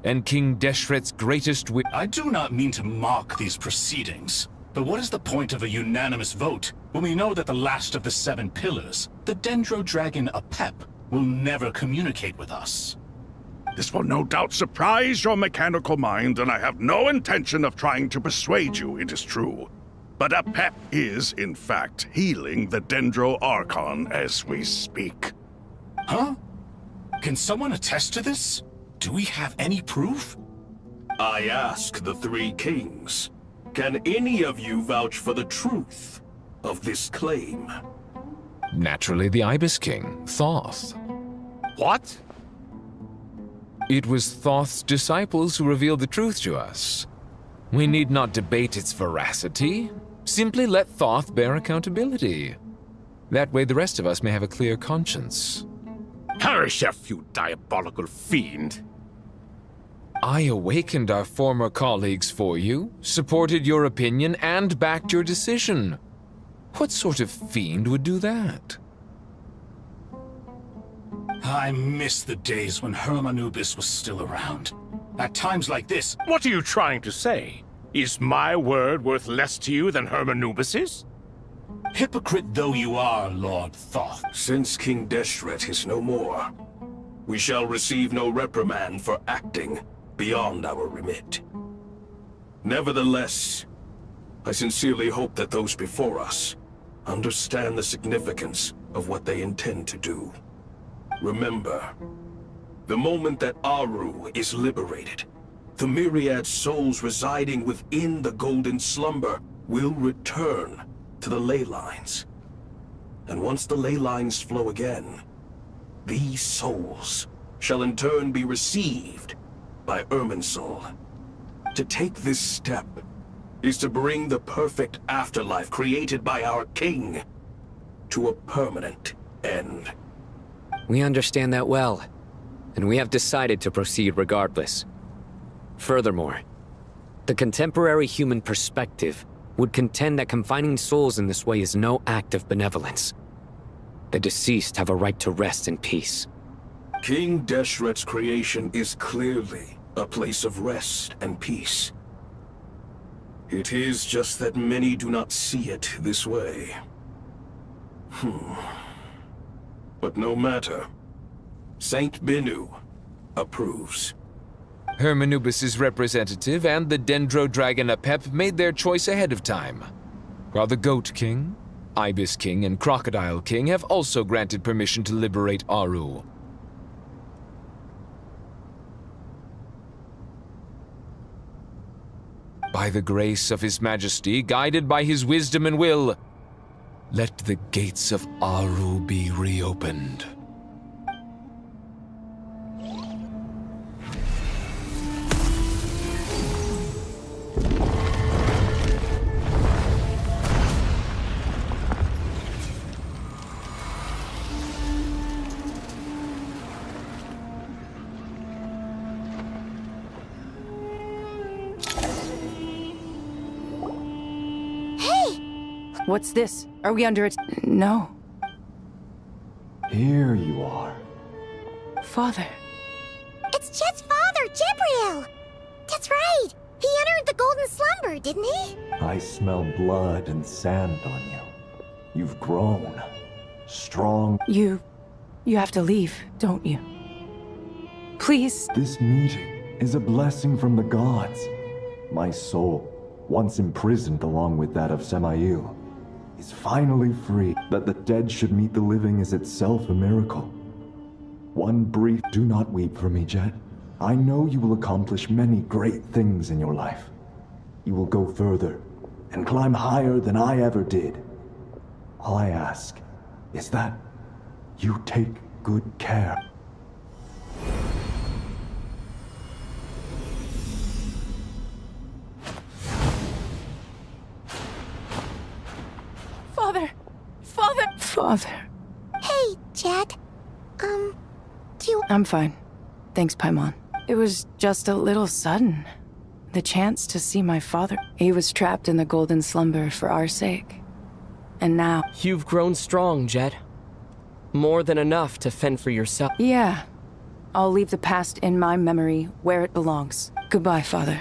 and King Deshret's greatest I do not mean to mock these proceedings, but what is the point of a unanimous vote when we know that the last of the 7 pillars, the Dendro Dragon Apep, will never communicate with us? This will no doubt surprise your mechanical mind, and I have no intention of trying to persuade you it is true. But Apep is, in fact, healing the Dendro Archon as we speak. Huh? Can someone attest to this? Do we have any proof? I ask the 3 kings, can any of you vouch for the truth of this claim? Naturally, the Ibis King, Thoth. What? It was Thoth's disciples who revealed the truth to us. We need not debate its veracity. Simply let Thoth bear accountability. That way the rest of us may have a clear conscience. Herreshoff, you diabolical fiend! I awakened our former colleagues for you, supported your opinion, and backed your decision. What sort of fiend would do that? I miss the days when Hermanubis was still around. At times like this... What are you trying to say? Is my word worth less to you than Hermanubis's? Hypocrite though you are, Lord Thoth. Since King Deshret is no more, we shall receive no reprimand for acting beyond our remit. Nevertheless, I sincerely hope that those before us understand the significance of what they intend to do. Remember, the moment that Aru is liberated, the myriad souls residing within the Golden Slumber will return to the ley lines. And once the ley lines flow again, these souls shall in turn be received by Irminsul. To take this step is to bring the perfect afterlife created by our king to a permanent end. We understand that well, and we have decided to proceed regardless. Furthermore, the contemporary human perspective would contend that confining souls in this way is no act of benevolence. The deceased have a right to rest in peace. King Deshret's creation is clearly a place of rest and peace. It is just that many do not see it this way. But no matter. Saint Binu approves. Hermanubis' representative and the Dendro Dragon Apep made their choice ahead of time, while the Goat King, Ibis King, and Crocodile King have also granted permission to liberate Aru. By the grace of His Majesty, guided by his wisdom and will, let the gates of Aru be reopened. What's this? Are we under it? No. Here you are. Father. It's Chet's father, Jibriel! That's right! He entered the Golden Slumber, didn't he? I smell blood and sand on you. You've grown. Strong. You have to leave, don't you? Please. This meeting is a blessing from the gods. My soul, once imprisoned along with that of Semail, is finally free. That the dead should meet the living is itself a miracle. One brief, do not weep for me, Jet. I know you will accomplish many great things in your life. You will go further and climb higher than I ever did. All I ask is that you take good care. Father! Father! Father. Hey, Jet. Do you... I'm fine. Thanks, Paimon. It was just a little sudden. The chance to see my father. He was trapped in the golden slumber for our sake. And now... You've grown strong, Jet. More than enough to fend for yourself. Yeah. I'll leave the past in my memory where it belongs. Goodbye, Father.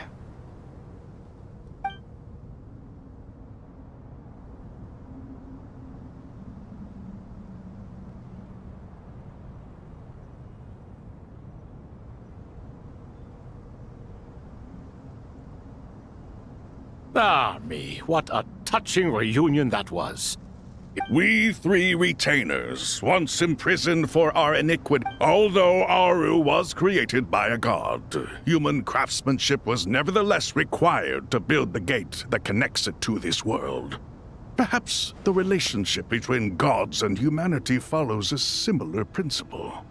Ah, me, what a touching reunion that was. We three retainers, once imprisoned for our iniquity. Although Aru was created by a god, human craftsmanship was nevertheless required to build the gate that connects it to this world. Perhaps the relationship between gods and humanity follows a similar principle.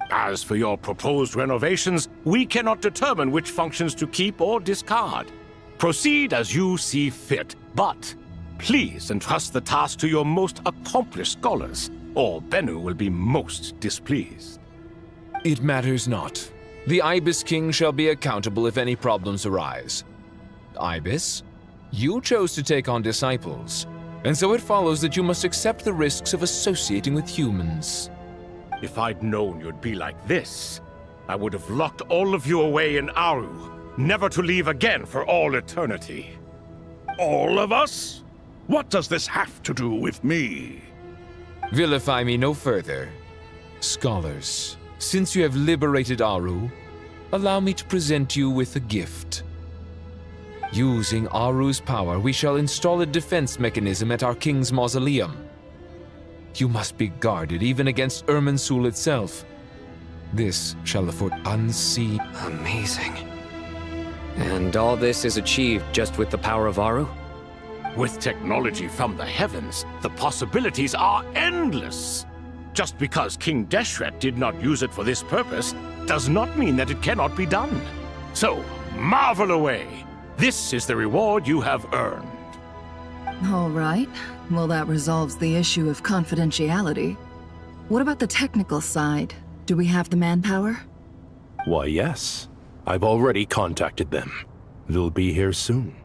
As for your proposed renovations, we cannot determine which functions to keep or discard. Proceed as you see fit, but please entrust the task to your most accomplished scholars, or Bennu will be most displeased. It matters not. The Ibis King shall be accountable if any problems arise. Ibis, you chose to take on disciples, and so it follows that you must accept the risks of associating with humans. If I'd known you'd be like this, I would have locked all of you away in Aru, never to leave again for all eternity. All of us? What does this have to do with me? Vilify me no further. Scholars, since you have liberated Aru, allow me to present you with a gift. Using Aru's power, we shall install a defense mechanism at our king's mausoleum. You must be guarded even against Irminsul itself. This shall afford unseen... Amazing. And all this is achieved just with the power of Aru? With technology from the heavens, the possibilities are endless. Just because King Deshret did not use it for this purpose does not mean that it cannot be done. So, marvel away. This is the reward you have earned. All right. Well, that resolves the issue of confidentiality. What about the technical side? Do we have the manpower? Why, yes. I've already contacted them. They'll be here soon.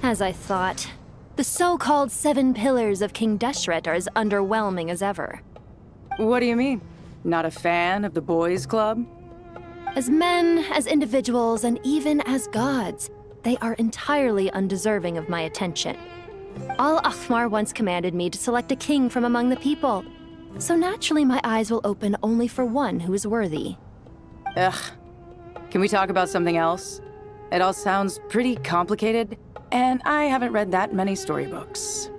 As I thought, the so-called 7 pillars of King Deshret are as underwhelming as ever. What do you mean? Not a fan of the boys' club? As men, as individuals, and even as gods, they are entirely undeserving of my attention. Al-Akhmar once commanded me to select a king from among the people, so naturally my eyes will open only for one who is worthy. Ugh. Can we talk about something else? It all sounds pretty complicated, and I haven't read that many storybooks.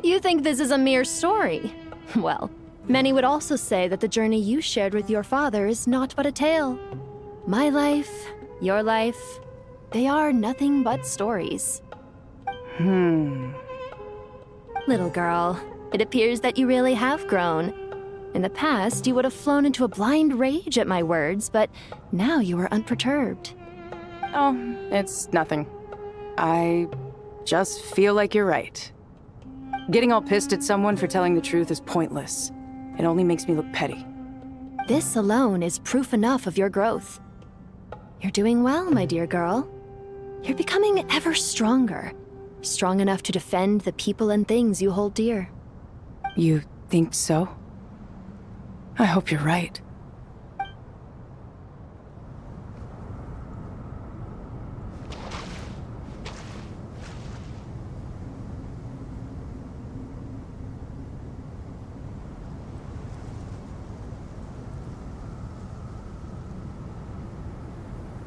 You think this is a mere story? Well, many would also say that the journey you shared with your father is not but a tale. My life, your life, they are nothing but stories. Little girl, it appears that you really have grown. In the past, you would have flown into a blind rage at my words, but now you are unperturbed. Oh, it's nothing. I just feel like you're right. Getting all pissed at someone for telling the truth is pointless. It only makes me look petty. This alone is proof enough of your growth. You're doing well, my dear girl. You're becoming ever stronger. Strong enough to defend the people and things you hold dear. You think so? I hope you're right.